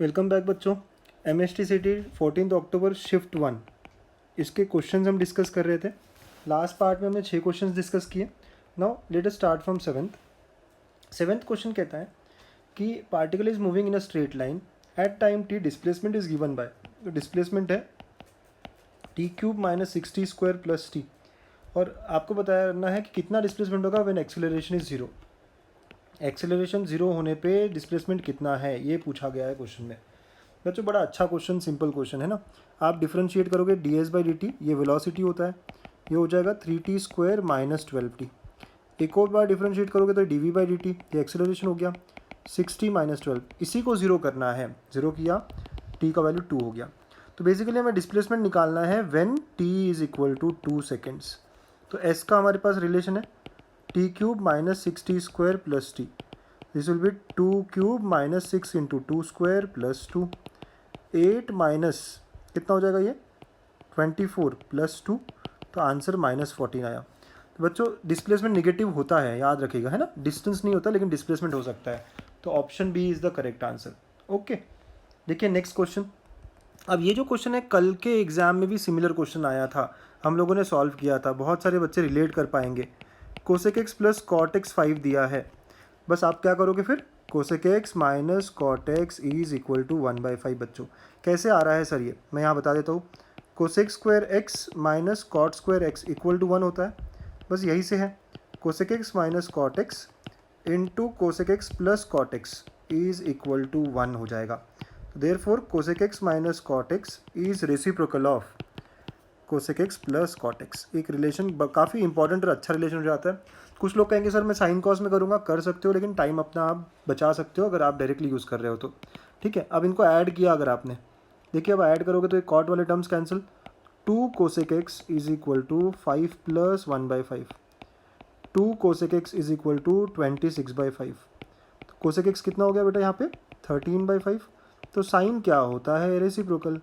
Welcome back बच्चों। MSTCT 14 अक्टूबर shift 1 इसके questions हम डिस्कस कर रहे थे। लास्ट पार्ट में हमने 6 क्वेश्चंस डिस्कस किए। Now let us start from seventh question कहता है कि particle is moving in a straight line at time t displacement is given by, तो डिस्प्लेसमेंट है t³ माइनस 60² प्लस t, और आपको बताना है कि कितना डिस्प्लेसमेंट होगा व्हेन एक्सेलरेशन इज 0। एक्सेलरेशन 0 होने पे डिस्प्लेसमेंट कितना है ये पूछा गया है क्वेश्चन में। बच्चों बड़ा अच्छा क्वेश्चन, सिंपल क्वेश्चन है ना। आप डिफ्रेंशिएट करोगे ds/dt, ये वेलोसिटी होता है, ये हो जाएगा 3t² माइनस 12t। एक और बार डिफ्रेंशिएट करोगे तो dv/dt, ये एक्सेलरेशन हो गया 60 माइनस 12। इसी को ज़ीरो करना है, ज़ीरो किया t का वैल्यू 2 हो गया। तो बेसिकली हमें डिस्प्लेसमेंट निकालना है when t is equal to 2 seconds. तो s का हमारे पास रिलेशन है t³ minus 60² plus t, this will be 2³ minus 6 into 2² plus 2। 8 minus कितना हो जाएगा ये 24 प्लस 2, तो आंसर -14 आया। तो बच्चों डिस्प्लेसमेंट निगेटिव होता है, याद रखिएगा, है ना। डिस्टेंस नहीं होता लेकिन डिस्प्लेसमेंट हो सकता है, तो option B is the correct answer. Okay, देखिए नेक्स्ट क्वेश्चन। अब ये जो क्वेश्चन है कल के एग्जाम में भी सिमिलर क्वेश्चन आया था, हम लोगों ने सॉल्व किया था, बहुत सारे बच्चे रिलेट कर पाएंगे। Cosec x plus cot x 5 दिया है, बस आप क्या करोगे फिर, cosec x minus cot x is equal to 1/5। बच्चों कैसे आ रहा है सर ये, मैं यहाँ बता देता हूँ। Cosec square x minus cot square x equal to 1 होता है, बस यही से है। Cosec x minus cot x into cosec x plus cot x is equal to 1 हो जाएगा। Therefore cosec x minus cot x is reciprocal of cosec x plus cot x. एक relation काफ़ी इंपॉर्टेंट और अच्छा रिलेशन हो जाता है। कुछ लोग कहेंगे सर मैं साइन कॉस में करूँगा, कर सकते हो, लेकिन टाइम अपना आप बचा सकते हो अगर आप डायरेक्टली यूज़ कर रहे हो तो। ठीक है, अब इनको ऐड किया अगर आपने, देखिए अब ऐड करोगे तो एक कॉट वाले terms cancel, 2 cosec x is equal to 5 plus 1/5, 2 cosec x is equal to 26/5। तो कोसेक एक्स कितना हो गया बेटा यहाँ पे 13/5। तो साइन क्या होता है, रेसिप्रोकल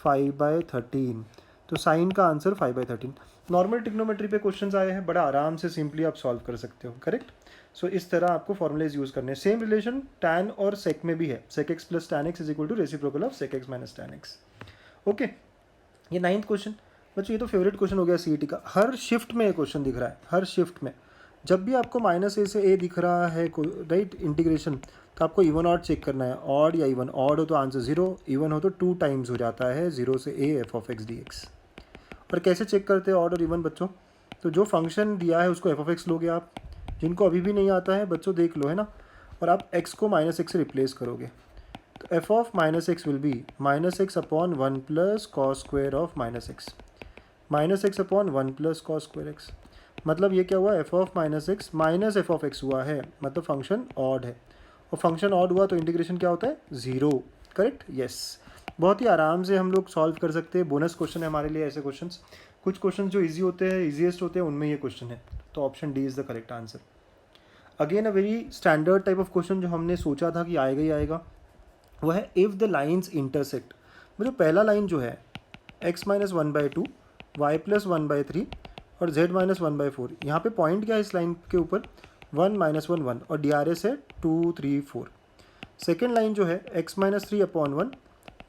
5/13। तो साइन का आंसर 5/13। नॉर्मल ट्रिग्नोमेट्री पे क्वेश्चंस आए हैं, बड़ा आराम से सिंपली आप सॉल्व कर सकते हो, करेक्ट। सो इस तरह आपको फॉर्मूलेज यूज़ करने हैं। सेम रिलेशन tan और sec में भी है, sec x plus tan x is equal to reciprocal of sec x minus tan x। Okay, ये 9th क्वेश्चन। बच्चों ये तो फेवरेट क्वेश्चन हो गया CET का, हर शिफ्ट में ये क्वेश्चन दिख रहा है, हर शिफ्ट में। जब भी आपको -a से a दिख रहा है राइट इंटीग्रेशन, तो आपको इवन ऑड चेक करना है, ऑड या इवन। ऑड हो तो आंसर 0, इवन हो तो 2 टाइम्स हो जाता है 0 से a f(x) dx। और कैसे चेक करते हैं ऑड और इवन बच्चों, तो जो फंक्शन दिया है उसको f(x) लोगे आप, जिनको अभी भी नहीं आता है बच्चों देख लो, है ना, और आप x को -x से रिप्लेस करोगे, तो f of -x will be -x upon 1 plus cos square of -x, -x upon 1 plus cos square x। मतलब ये क्या हुआ, f of -x minus f of x हुआ है, मतलब फंक्शन ऑड है, और फंक्शन ऑड हुआ तो इंटीग्रेशन क्या होता है 0, करेक्ट। यस, बहुत ही आराम से हम लोग सॉल्व कर सकते हैं। बोनस क्वेश्चन है हमारे लिए ऐसे क्वेश्चंस। कुछ क्वेश्चन जो इजी होते हैं, इजीएस्ट होते हैं, उनमें ये क्वेश्चन है, तो option D is the correct answer. Again a very standard type of question जो हमने सोचा था कि आएगा ही आएगा, वो है इफ़ द लाइन्स इंटरसेक्ट। मुझे पहला लाइन जो है x माइनस 1/2, y प्लस 1/3 और z माइनस 1/4, यहाँ पे पॉइंट क्या है इस लाइन के ऊपर, 1 -1 1, और DRS है 2 3 4। सेकेंड लाइन जो है x minus 3/1,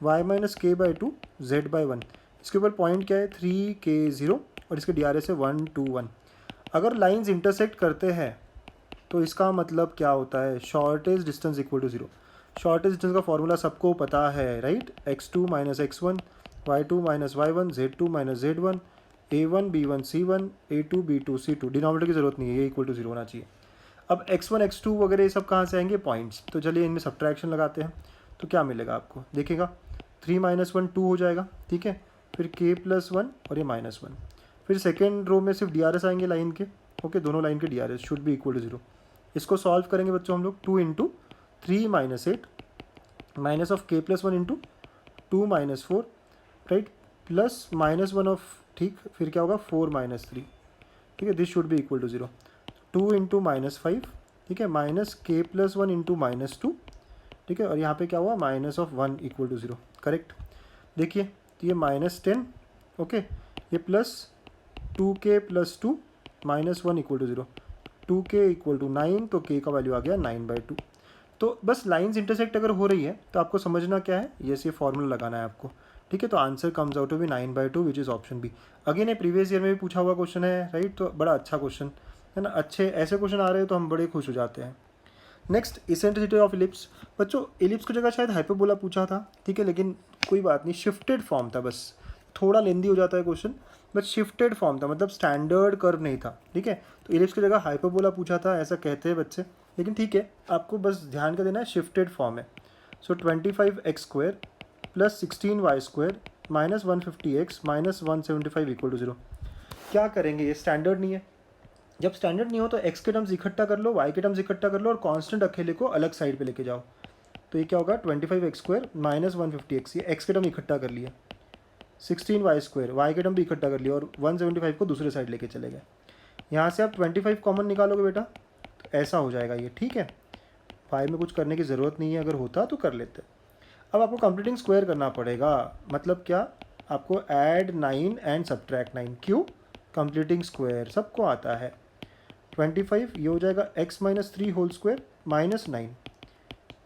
y minus k/2, z/1, इसके ऊपर पॉइंट क्या है 3k0, और इसके DRS है 1 2 1। अगर लाइंस इंटरसेक्ट करते हैं तो इसका मतलब क्या होता है, shortest distance equal to 0। Shortest distance का फॉर्मूला सबको पता है right, x2 minus x1, y2 minus y1, z2 minus z1, a1 b1 c1, a2 b2 c2। Denominator की जरूरत नहीं है, ये इक्वल टू 0 होना चाहिए। अब x1 x2 वगैरह ये सब कहाँ से आएंगे, पॉइंट्स। तो चलिए इनमें सब्ट्रैक्शन लगाते हैं, तो क्या मिलेगा आपको, देखिएगा 3 - 1 2 हो जाएगा, ठीक है। फिर k + 1 और ये -1। फिर सेकेंड रो में सिर्फ DRS आएंगे लाइन के, ओके, दोनों लाइन के DRS should be equal to 0। इसको सॉल्व करेंगे बच्चों हम लोग, 2 into 3 - 8 minus of k + 1 into 2 - 4 right, plus -1 of, ठीक, फिर क्या होगा 4 - 3, ठीक है, this should be equal to 0। 2 into -5, ठीक है, माइनस k + 1 इंटू -2, ठीक है, और यहाँ पे क्या हुआ minus of 1 equal to 0, correct. देखिए तो ये -10, ओके, ये plus 2k + 2 -1 equal to 0, 2k equal to 9, तो k का वैल्यू आ गया 9/2। तो बस लाइंस इंटरसेक्ट अगर हो रही है तो आपको समझना क्या है, ये फॉर्मूला लगाना है आपको, ठीक है। तो answer comes out to be 9/2 which is option B. Again ये प्रीवियस ईयर में भी पूछा हुआ क्वेश्चन है, राइट, तो बड़ा अच्छा क्वेश्चन है ना। अच्छे ऐसे क्वेश्चन आ रहे हो तो हम बड़े खुश हो जाते हैं। Next, eccentricity of ellipse. बच्चों इलिप्स की जगह शायद हाइपरबोला पूछा था, ठीक है, लेकिन कोई बात नहीं, शिफ्टेड फॉर्म था, बस थोड़ा लेंदी हो जाता है क्वेश्चन, बट शिफ्टेड फॉर्म था, मतलब स्टैंडर्ड कर्व नहीं था, ठीक है। तो इलिप्स की जगह हाइपरबोला पूछा था ऐसा कहते हैं बच्चे, लेकिन ठीक है, आपको बस ध्यान का देना है शिफ्टेड फॉर्म है। सो 25x² + 16y² - 150x - 175 = 0। क्या करेंगे, ये स्टैंडर्ड नहीं है। जब स्टैंडर्ड नहीं हो तो x के टर्म्स इकट्ठा कर लो, y के टर्म्स इकट्ठा कर लो और कांस्टेंट अकेले को अलग साइड पे लेके जाओ। तो ये क्या होगा, 25x² - 150x, ये x के टर्म इकट्ठा कर लिए, 16y², y के टर्म भी इकट्ठा कर लिए और 175 को दूसरे साइड लेके चले गए। यहाँ से आप 25 कॉमन निकालोगे बेटा, तो ऐसा हो जाएगा ये, ठीक है। y में कुछ करने की ज़रूरत नहीं है, अगर होता तो कर लेते। अब आपको कंप्लीटिंग स्क्वायर करना पड़ेगा, मतलब क्या, आपको ऐड 9 एंड सब्ट्रैक्ट 9। क्यों, कंप्लीटिंग स्क्वायर सबको आता है। 25 ये हो जाएगा x - 3 होल स्क्वायर -9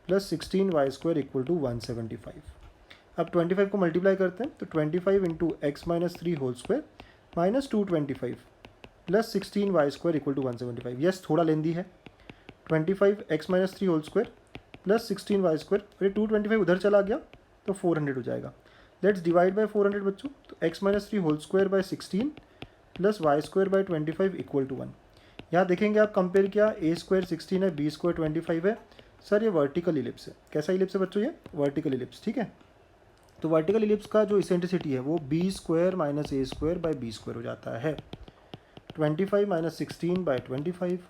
+ 16y² = 175। अब 25 को मल्टीप्लाई करते हैं, तो 25 × x - 3 whole square -225 + 16y² = 175। Yes, थोड़ा लेंदी है। 25 x - 3 होल स्क्वायर + 16y², अरे 225 उधर चला गया तो 400 हो जाएगा। लेट्स डिवाइड बाय 400 बच्चों, तो x - 3 whole square by 16 + y² by 25 = 1। यहाँ देखेंगे आप, कंपेयर किया, a² 16 है, b² 25 है। सर ये वर्टिकल इलिप्स है। कैसा इलिप्स है बच्चों, ये वर्टिकल इलिप्स, ठीक है। तो वर्टिकल इलिप्स का जो इसेंट्रिसिटी है वो b² - a² बाय b² हो जाता है। 25 - 16 बाय 25,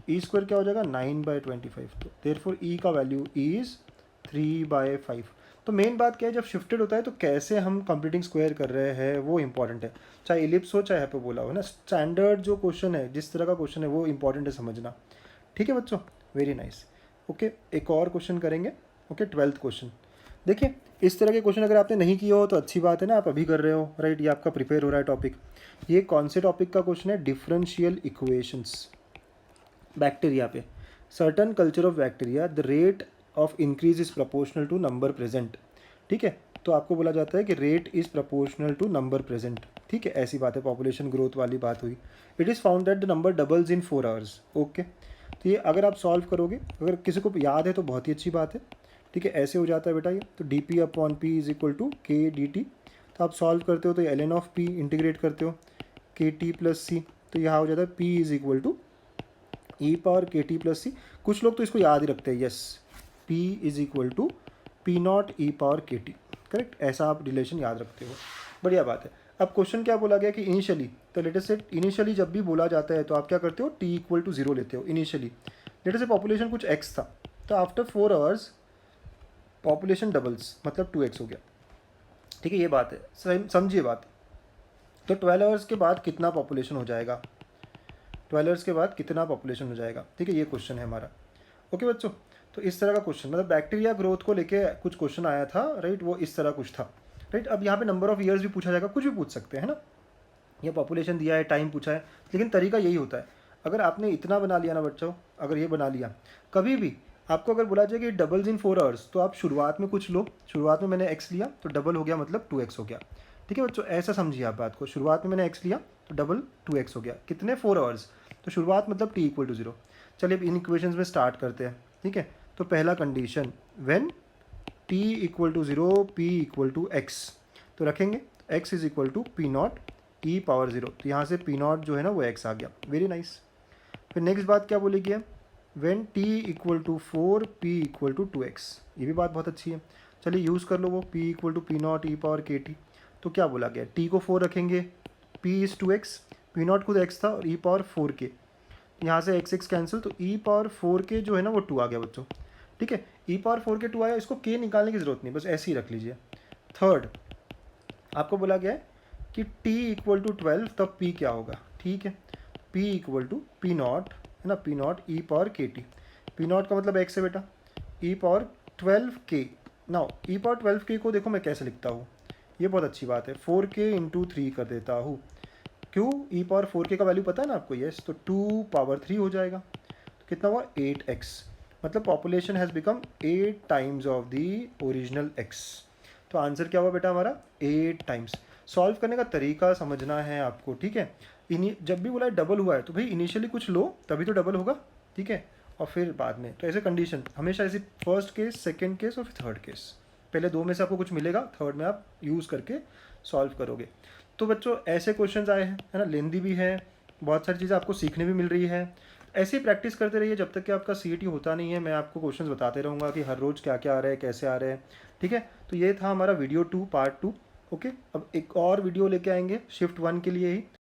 e² क्या हो जाएगा, 9/25। तो देयरफॉर e का वैल्यू इज़ 3/5। तो मेन बात क्या है, जब शिफ्टेड होता है तो कैसे हम कंप्लीटिंग स्क्वायर कर रहे हैं वो इंपॉर्टेंट है, चाहे इलिप्स हो चाहे हाइपरबोला हो ना। स्टैंडर्ड जो क्वेश्चन है, जिस तरह का क्वेश्चन है वो इंपॉर्टेंट है समझना, ठीक है बच्चों, वेरी नाइस। ओके, एक और क्वेश्चन करेंगे। Okay, 12th question. देखिए, इस तरह के क्वेश्चन अगर आपने नहीं किया हो तो अच्छी बात है ना, आप अभी कर रहे हो, राइट, ये आपका प्रिपेयर हो रहा है टॉपिक। ये कौन से टॉपिक का क्वेश्चन है, डिफरेंशियल इक्वेशंस, बैक्टीरिया पे। Certain culture of bacteria the rate of increase is proportional to number present, ठीक है। तो आपको बोला जाता है कि rate is proportional to number present, ठीक है, ऐसी बात है, पॉपुलेशन ग्रोथ वाली बात हुई। It is found that the number doubles in 4 hours. Okay, तो ये अगर आप सॉल्व करोगे, अगर किसी को याद है तो बहुत ही अच्छी बात है, ठीक है। ऐसे हो जाता है बेटा ये, तो dp/p = k/dt। तो आप सॉल्व करते हो तो ln ऑफ p इंटीग्रेट करते हो kt + c, तो यहाँ हो जाता है p = e⁻kt + c। कुछ लोग तो इसको याद ही रखते हैं, yes, p = p0 e⁻kt, correct, ऐसा आप रिलेशन याद रखते हो, बढ़िया बात है। अब क्वेश्चन क्या बोला गया कि इनिशियली, तो लेटेस्ट से इनिशियली जब भी बोला जाता है तो आप क्या करते हो, t = 0 लेते हो इनिशियली। लेटेस्ट से पॉपुलेशन कुछ x था, तो आफ्टर 4 आवर्स पॉपुलेशन डबल्स, मतलब 2x हो गया, ठीक है, ये बात है, समझिए बात। तो 12 आवर्स के बाद कितना पॉपुलेशन हो जाएगा, 12 आवर्स के बाद कितना पॉपुलेशन हो जाएगा, ठीक है, ये क्वेश्चन है हमारा। ओके बच्चों, तो इस तरह का क्वेश्चन, मतलब बैक्टीरिया ग्रोथ को लेके कुछ क्वेश्चन आया था, राइट, वो इस तरह कुछ था, राइट। अब यहाँ पे नंबर ऑफ ईयर्स भी पूछा जाएगा, कुछ भी पूछ सकते हैं ना, ये पॉपुलेशन दिया है, टाइम पूछा है, लेकिन तरीका यही होता है। अगर आपने इतना बना लिया ना बच्चों, अगर ये बना लिया, कभी भी आपको अगर बोला जाए कि डबल्स इन 4 आवर्स, तो आप शुरुआत में कुछ लो, शुरुआत में मैंने x लिया तो डबल हो गया, मतलब 2x हो गया, ठीक है बच्चों, ऐसा समझिए आप बात को। शुरुआत में मैंने x लिया तो डबल 2x हो गया, कितने, 4 आवर्स, तो शुरुआत मतलब t = 0। चलिए अब इन इक्वेशंस में स्टार्ट करते हैं, ठीक है। तो पहला condition, when t = 0 p = x, तो रखेंगे x = p0 e⁻0, तो यहाँ से p0 जो है ना वो x आ गया, वेरी नाइस। फिर नेक्स्ट बात क्या बोली गया, व्हेन t = 4 p = 2x, ये भी बात बहुत अच्छी है, चलिए यूज़ कर लो वो, p = p0 e⁻kt। तो क्या बोला गया, t को 4 रखेंगे, p is 2x, p0 खुद x था और e⁻4k, यहाँ से x कैंसिल, तो e⁻4k जो है ना वो 2 आ गया बच्चों, ठीक है। e⁻4k 2 आया, इसको k निकालने की ज़रूरत नहीं, बस ऐसे ही रख लीजिए। थर्ड, आपको बोला गया है कि t = 12, तब p क्या होगा, ठीक है, p = p0 है ना, p0 e⁻kt, p0 का मतलब x है बेटा, e⁻12k। नाउ e⁻12k को देखो मैं कैसे लिखता हूँ, ये बहुत अच्छी बात है, 4k × 3 कर देता हूँ। क्यों, e⁻4k का वैल्यू पता है ना आपको, यस, तो 2 पावर 3 हो जाएगा, तो कितना हुआ, 8x। मतलब population has become 8 times of the original x. तो आंसर क्या हुआ बेटा हमारा 8 टाइम्स। सॉल्व करने का तरीका समझना है आपको, ठीक है। जब भी बोला डबल हुआ है तो भाई इनिशियली कुछ लो तभी तो डबल होगा, ठीक है, और फिर बाद में। तो ऐसे कंडीशन हमेशा ऐसी फर्स्ट केस, सेकेंड केस और फिर थर्ड केस, पहले दो में से आपको कुछ मिलेगा, थर्ड में आप यूज़ करके सॉल्व करोगे। तो बच्चों ऐसे क्वेश्चंस आए हैं, है ना, लेंदी भी है, बहुत सारी चीज़ें आपको सीखने भी मिल रही है। ऐसे ही प्रैक्टिस करते रहिए जब तक कि आपका CET होता नहीं है। मैं आपको क्वेश्चंस बताते रहूँगा कि हर रोज़ क्या क्या आ रहा है, कैसे आ रहे हैं, ठीक है। तो ये था हमारा वीडियो 2 पार्ट 2। ओके, अब एक और वीडियो लेके आएंगे शिफ्ट 1 के लिए ही।